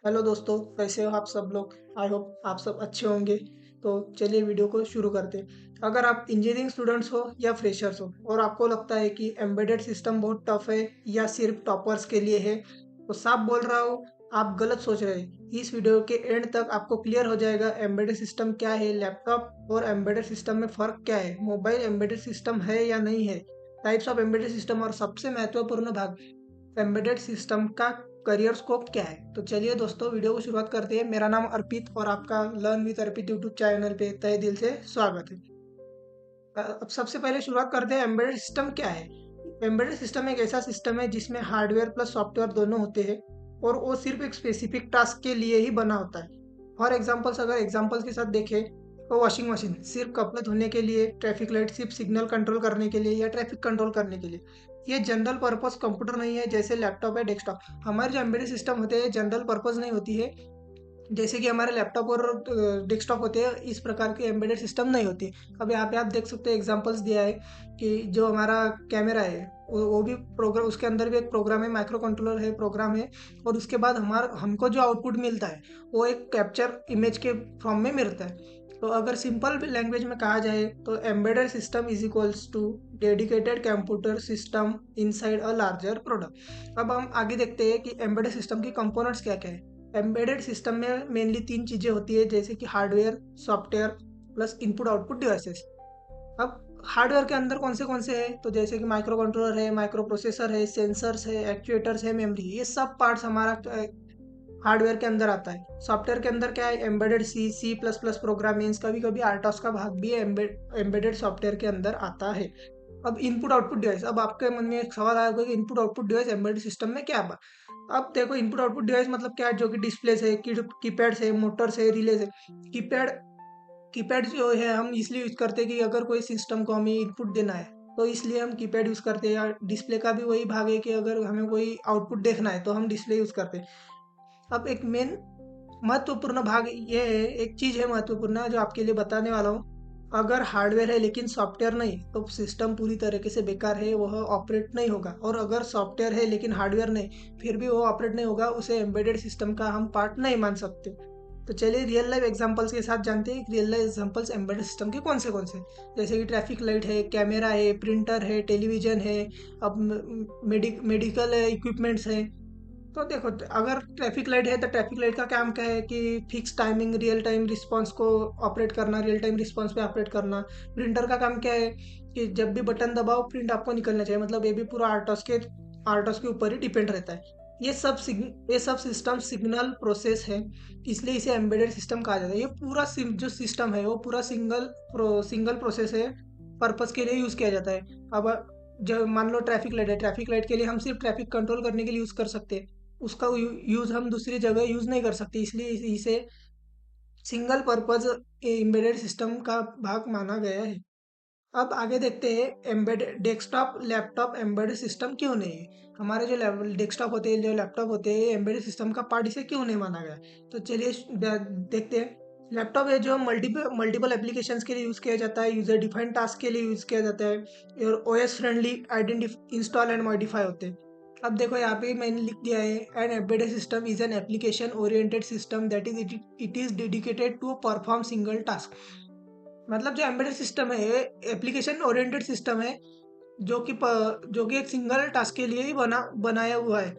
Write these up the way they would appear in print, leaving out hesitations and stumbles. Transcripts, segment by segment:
Hello दोस्तों, कैसे हो आप सब लोग। आई होप आप सब अच्छे होंगे। तो चलिए वीडियो को शुरू करते हैं। अगर आप इंजीनियरिंग स्टूडेंट्स हो या फ्रेशर्स हो और आपको लगता है कि एम्बेडेड सिस्टम बहुत टफ है या सिर्फ टॉपर्स के लिए है, तो साफ बोल रहा हूँ, आप गलत सोच रहे हैं। इस वीडियो के एंड तक आपको क्लियर हो जाएगा एम्बेडेड सिस्टम क्या है, लैपटॉप और एम्बेडेड सिस्टम में फ़र्क क्या है, मोबाइल एम्बेडेड सिस्टम है या नहीं है, टाइप्स ऑफ एम्बेडेड सिस्टम और सबसे महत्वपूर्ण भाग एम्बेडेड सिस्टम का करियर स्कोप क्या है। तो चलिए दोस्तों, वीडियो को शुरुआत करते हैं। मेरा नाम अर्पित और आपका learn with Arpit YouTube channel पे तहे दिल से स्वागत है। अब सबसे पहले शुरुआत करते हैं, एम्बेडेड सिस्टम क्या है। एम्बेडेड सिस्टम एक ऐसा सिस्टम है जिसमें हार्डवेयर प्लस सॉफ्टवेयर दोनों होते हैं और वो सिर्फ एक स्पेसिफिक टास्क के लिए ही बना होता है। फॉर एग्जाम्पल्स, अगर एग्जाम्पल्स के साथ देखें तो वॉशिंग मशीन सिर्फ कपड़े धोने के लिए, ट्रैफिक लाइट सिर्फ सिग्नल कंट्रोल करने के लिए या ट्रैफिक कंट्रोल करने के लिए। ये जनरल पर्पस कंप्यूटर नहीं है जैसे लैपटॉप या डेस्कटॉप। हमारे जो एम्बेडेड सिस्टम होते हैं जनरल पर्पस नहीं होती है, जैसे कि हमारे लैपटॉप और डेस्कटॉप होते हैं, इस प्रकार की एम्बेडेड सिस्टम नहीं होती। अब यहाँ पे आप देख सकते हैं, एग्जांपल्स दिया है कि जो हमारा कैमरा है वो भी प्रोग्राम, उसके अंदर भी एक प्रोग्राम है, माइक्रो कंट्रोलर है, प्रोग्राम है। और उसके बाद हमारा हमको जो आउटपुट मिलता है वो एक कैप्चर इमेज के फॉर्म में मिलता है। तो अगर सिंपल लैंग्वेज में कहा जाए तो embedded system is equals to dedicated computer system inside a larger product. अब हम आगे देखते हैं कि एम्बेडेड सिस्टम की कंपोनेंट्स क्या क्या है। एम्बेडेड सिस्टम में मेनली तीन चीज़ें होती है, जैसे कि hardware, software plus input output devices. अब हार्डवेयर के अंदर कौन से हैं, तो जैसे कि माइक्रो कंट्रोलर है, माइक्रो प्रोसेसर है, सेंसर्स है, एक्चुएटर्स है, मेमोरी, ये सब पार्ट्स हमारा हार्डवेयर के अंदर आता है। सॉफ्टवेयर के अंदर क्या है, एम्बेडेड सी, सी प्लस प्लस प्रोग्रामिंग्स, कभी कभी आर्टॉस का भाग भी एम्बेडेड सॉफ्टवेयर के अंदर आता है। अब इनपुट आउटपुट डिवाइस, अब आपके मन में एक सवाल आएगा कि input output device embedded system में क्या बा। अब देखो, इनपुट आउटपुट डिवाइस मतलब क्या है, जो कि डिस्प्लेस है, कीपैड्स है, मोटर्स है, रिलेज है। कीपैड कीपैड जो है हम इसलिए यूज करते हैं कि अगर कोई सिस्टम को हमें इनपुट देना है तो इसलिए हम कीपैड यूज करते हैं। या डिस्प्ले का भी वही भाग है कि अगर हमें कोई आउटपुट देखना है तो हम डिस्प्ले यूज करते हैं। अब एक मेन महत्वपूर्ण भाग ये है, एक चीज है महत्वपूर्ण जो आपके लिए बताने वाला हूँ। अगर हार्डवेयर है लेकिन सॉफ्टवेयर नहीं तो सिस्टम पूरी तरीके से बेकार है, वह ऑपरेट नहीं होगा। और अगर सॉफ्टवेयर है लेकिन हार्डवेयर नहीं, फिर भी वो ऑपरेट नहीं होगा, उसे एम्बेडेड सिस्टम का हम पार्ट नहीं मान सकते। तो चलिए रियल लाइफ एग्जांपल्स के साथ जानते हैं real life examples embedded system के कौन से। जैसे कि ट्रैफिक लाइट है, कैमरा है, प्रिंटर है, टेलीविजन है, अब मेडिकल इक्विपमेंट्स है। तो देखो, अगर ट्रैफिक लाइट है तो ट्रैफिक लाइट का काम क्या है कि fix timing, real time response को ऑपरेट करना, रियल टाइम रिस्पांस पे ऑपरेट करना। प्रिंटर का काम क्या है कि जब भी बटन दबाओ प्रिंट आपको निकलना चाहिए, मतलब ये भी पूरा आर्टोस के ऊपर ही डिपेंड रहता है। ये सब सिस्टम सिग्नल प्रोसेस है, इसलिए इसे एम्बेडेड सिस्टम कहा जाता है। ये पूरा जो सिस्टम है वो पूरा सिंगल प्रोसेस है, पर्पस के लिए यूज किया जाता है। अब जब मान लो ट्रैफिक लाइट है, ट्रैफिक लाइट के लिए हम सिर्फ ट्रैफिक कंट्रोल करने के लिए यूज कर सकते हैं, उसका यूज हम दूसरी जगह यूज नहीं कर सकते, इसलिए इसे सिंगल पर्पज एम्बेडेड सिस्टम का भाग माना गया है। अब आगे देखते हैं, embedded desktop laptop embedded system क्यों नहीं है। हमारे जो डेस्कटॉप होते हैं, जो लैपटॉप होते हैं, एम्बेडेड सिस्टम का पार्ट इसे क्यों नहीं माना गया। तो चलिए देखते हैं। लैपटॉप है जो मल्टीपल एप्लीकेशंस के लिए यूज़ किया जाता है, यूजर डिफाइंड टास्क के लिए यूज़ किया जाता है और OS friendly identify install and modify होते हैं। अब देखो, यहाँ पे मैंने लिख दिया है, an embedded system is an application oriented system that it is dedicated to perform single task. मतलब जो एम्बेडेड सिस्टम है ये एप्लीकेशन ओरिएंटेड सिस्टम है, जो कि एक सिंगल टास्क के लिए ही बनाया हुआ है।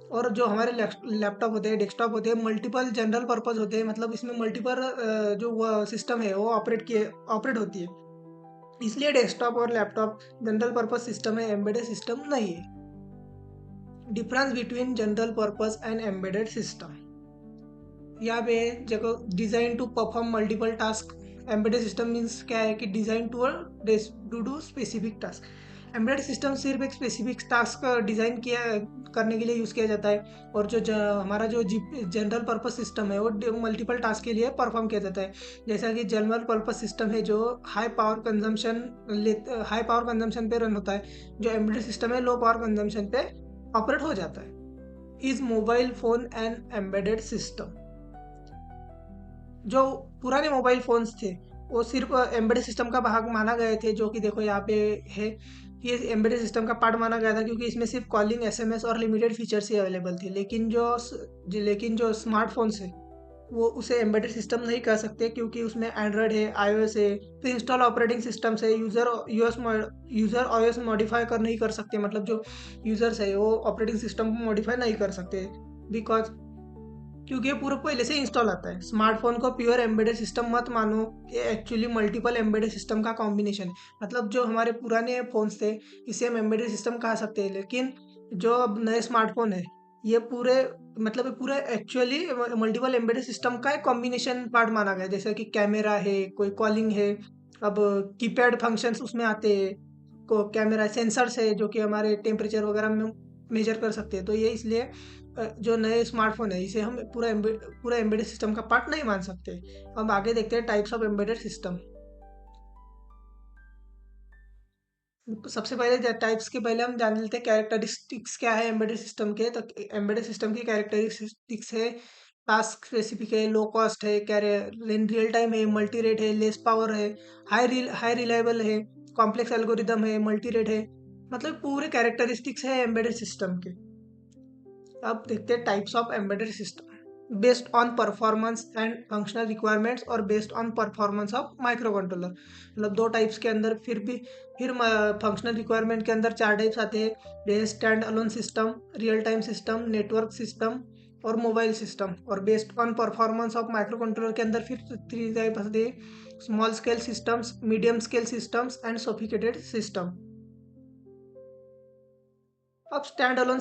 और जो हमारे लैपटॉप होते हैं, डेस्कटॉप होते हैं, मल्टीपल जनरल पर्पस होते हैं, मतलब इसमें मल्टीपल जो सिस्टम है वो ऑपरेट होती है। इसलिए डेस्कटॉप और लैपटॉप जनरल पर्पस सिस्टम है, एम्बेडेड सिस्टम नहीं है। Difference between general purpose and embedded system, यहाँ पे जगह design to perform multiple task. Embedded system means क्या है कि design to do specific task. Embedded system सिर्फ एक स्पेसिफिक टास्क डिजाइन किया करने के लिए यूज किया जाता है, और हमारा जो जनरल पर्पस सिस्टम है वो मल्टीपल टास्क के लिए परफॉर्म किया जाता है। जैसा कि जनरल पर्पस सिस्टम है जो हाई पावर कंजम्पशन पे रन होता है, जो एम्बेडेड सिस्टम है लो पावर कंजम्पशन पे ऑपरेट हो जाता है। Is mobile phone and embedded system. जो पुराने मोबाइल फोन्स थे वो सिर्फ एम्बेडेड सिस्टम का भाग माना गए थे, जो कि देखो यहाँ पे है। ये एम्बेडेड सिस्टम का पार्ट माना गया था क्योंकि इसमें सिर्फ कॉलिंग, एसएमएस और लिमिटेड फीचर्स ही अवेलेबल थे। लेकिन जो स्मार्टफोन्स है वो उसे एम्बेडेड सिस्टम नहीं कह सकते क्योंकि उसमें एंड्रॉयड है, आईओएस है, फिर इंस्टॉल ऑपरेटिंग सिस्टम से यूज़र ओएस मॉडिफाई कर नहीं कर सकते, मतलब जो यूज़र्स है वो ऑपरेटिंग सिस्टम को मॉडिफाई नहीं कर सकते बिकॉज क्योंकि ये पूरा पहले से इंस्टॉल आता है। स्मार्टफोन को प्योर एम्बेडेड सिस्टम मत मानो, ये एक्चुअली मल्टीपल एम्बेडेड सिस्टम का कॉम्बिनेशन है। मतलब जो हमारे पुराने फ़ोन्स थे इसे हम एम्बेडेड सिस्टम कह सकते हैं, लेकिन जो अब नए स्मार्टफोन है ये पूरे मतलब ये पूरा एक्चुअली मल्टीपल एम्बेडेड सिस्टम का एक कॉम्बिनेशन पार्ट माना गया है। जैसे कि कैमरा है, कोई कॉलिंग है, अब कीपैड फंक्शंस उसमें आते हैं, को कैमरा सेंसर्स है जो कि हमारे टेम्परेचर वगैरह में मेजर कर सकते हैं। तो ये इसलिए जो नए स्मार्टफोन है इसे हम पूरा एम्बेडेड सिस्टम का पार्ट नहीं मान सकते। अब आगे देखते हैं टाइप्स ऑफ एम्बेडेड सिस्टम। सबसे पहले टाइप्स के पहले हम जान लेते हैं कैरेक्टरिस्टिक्स क्या है एम्बेडेड सिस्टम के। तो एम्बेडेड सिस्टम की कैरेक्टरिस्टिक्स है, टास्क स्पेसिफिक है, लो कॉस्ट है, रियल टाइम है, मल्टी रेट है, लेस पावर है, हाई रिलायबल है, कॉम्प्लेक्स एल्गोरिदम है, मल्टी रेट है। मतलब पूरे कैरेक्टरिस्टिक्स है एम्बेडेड सिस्टम के। अब देखते हैं types of embedded system based on performance and functional requirements और based on performance of micro controller. मतलब दो टाइप्स के अंदर फिर फंक्शनल रिक्वायरमेंट के अंदर चार टाइप्स आते हैं, जैसे stand alone system, real time system, network system और मोबाइल सिस्टम। और based on performance of micro controller के अंदर फिर थ्री टाइप आते हैं, small scale systems, medium scale systems and sophisticated system. अब स्टैंड अलोन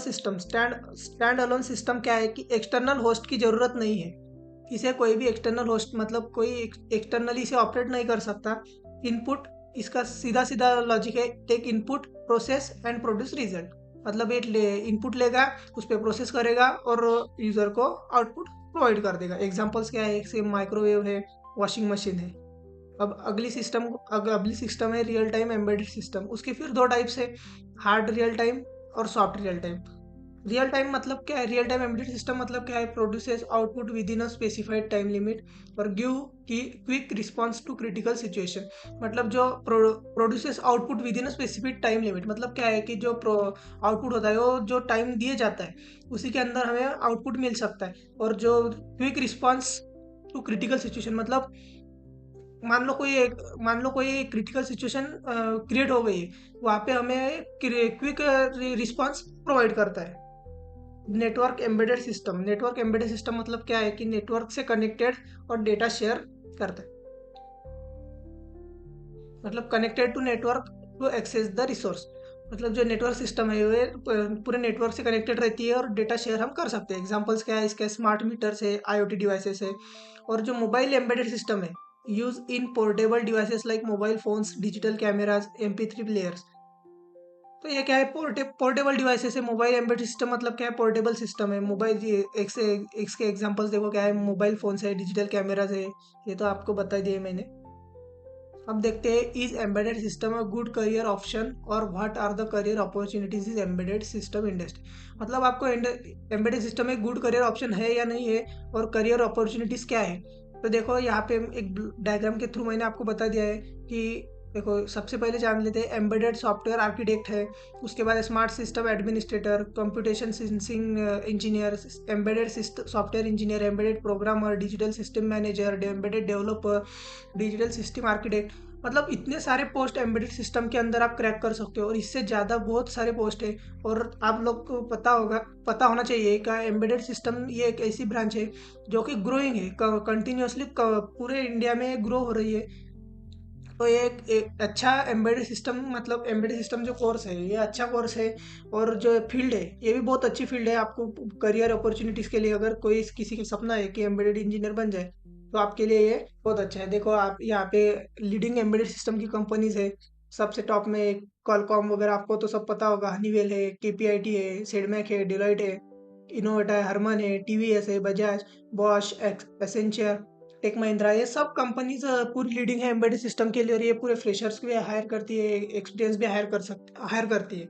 सिस्टम क्या है कि एक्सटर्नल होस्ट की ज़रूरत नहीं है। इसे कोई भी एक्सटर्नल होस्ट मतलब कोई एक्सटर्नली इसे ऑपरेट नहीं कर सकता। इनपुट इसका सीधा सीधा लॉजिक है, take input process and produce result. मतलब इनपुट लेगा, उस पर प्रोसेस करेगा और यूज़र को आउटपुट प्रोवाइड कर देगा। एग्जांपल्स क्या है, एक माइक्रोवेव है, वॉशिंग मशीन है। अब अगली सिस्टम है रियल टाइम एम्बेडेड सिस्टम। उसके फिर दो टाइप्स है, हार्ड रियल टाइम और soft real time. Real time मतलब क्या है, रियल टाइम एम्बेडेड सिस्टम मतलब क्या है, produces output within a specified time limit और गिव की quick response to critical situation. मतलब जो produces output within a specific time limit मतलब क्या है कि जो आउटपुट होता है वो जो टाइम दिए जाता है उसी के अंदर हमें आउटपुट मिल सकता है। और जो quick response to critical situation मतलब मान लो कोई क्रिटिकल सिचुएशन क्रिएट हो गई है, वहाँ पे हमें क्विक रिस्पांस प्रोवाइड करता है। नेटवर्क एम्बेडेड सिस्टम मतलब क्या है कि नेटवर्क से कनेक्टेड और डेटा शेयर करता है। मतलब connected to network to access the resource. मतलब जो नेटवर्क सिस्टम है वो पूरे नेटवर्क से कनेक्टेड रहती है और डेटा शेयर हम कर सकते हैं। एग्जांपल्स क्या है इसके, स्मार्ट मीटर्स है, आईओटी डिवाइसेस है। और जो मोबाइल एम्बेडेड सिस्टम है, use in portable devices like mobile phones, digital cameras, MP3 players. तो ये क्या है, पोर्टेबल डिवाइसेस है। मोबाइल एम्बेडेड सिस्टम मतलब क्या है, पोर्टेबल सिस्टम है। मोबाइल इसके एग्जांपल्स देखो क्या है, मोबाइल फोन्स है, डिजिटल कैमराज है, ये तो आपको बता दिए मैंने। अब देखते हैं, is embedded system a good career option और what are the career opportunities is embedded system industry. मतलब आपको एम्बेडेड सिस्टम में गुड करियर ऑप्शन है या नहीं है और करियर अपॉर्चुनिटीज क्या है। तो देखो यहाँ पे एक डायग्राम के थ्रू मैंने आपको बता दिया है कि देखो सबसे पहले जान लेते हैं, एम्बेडेड सॉफ्टवेयर आर्किटेक्ट है, उसके बाद smart system administrator, computation sensing engineer, embedded software engineer, embedded programmer, digital system manager, embedded developer, digital system architect. मतलब इतने सारे पोस्ट एम्बेडेड सिस्टम के अंदर आप क्रैक कर सकते हो और इससे ज़्यादा बहुत सारे पोस्ट है। और आप लोग को पता होना चाहिए कि एम्बेडेड सिस्टम ये एक ऐसी ब्रांच है जो कि ग्रोइंग है, कंटिन्यूसली पूरे इंडिया में ग्रो हो रही है। तो ये एक अच्छा एम्बेडेड सिस्टम मतलब एम्बेडेड सिस्टम जो कोर्स है ये अच्छा कोर्स है। और जो फील्ड है ये भी बहुत अच्छी फील्ड है आपको करियर अपॉर्चुनिटीज़ के लिए। अगर कोई किसी का सपना है कि एम्बेडेड इंजीनियर बन जाए तो आपके लिए ये बहुत अच्छा है। देखो आप यहाँ पे लीडिंग एम्बेडेड सिस्टम की कंपनीज है, सबसे टॉप में कॉलकॉम वगैरह आपको तो सब पता होगा, हनीवेल है, KPIT है, सेडमैक है, डिलॉयट है, इनोवेटा है, हरमन है, TVS है, Bajaj, Bosch, Accenture, Tech Mahindra, ये सब कंपनीज पूरी लीडिंग है एम्बेडेड सिस्टम के लिए। और ये पूरे फ्रेशर्स भी हायर करती है, एक्सपीरियंस भी हायर करती है।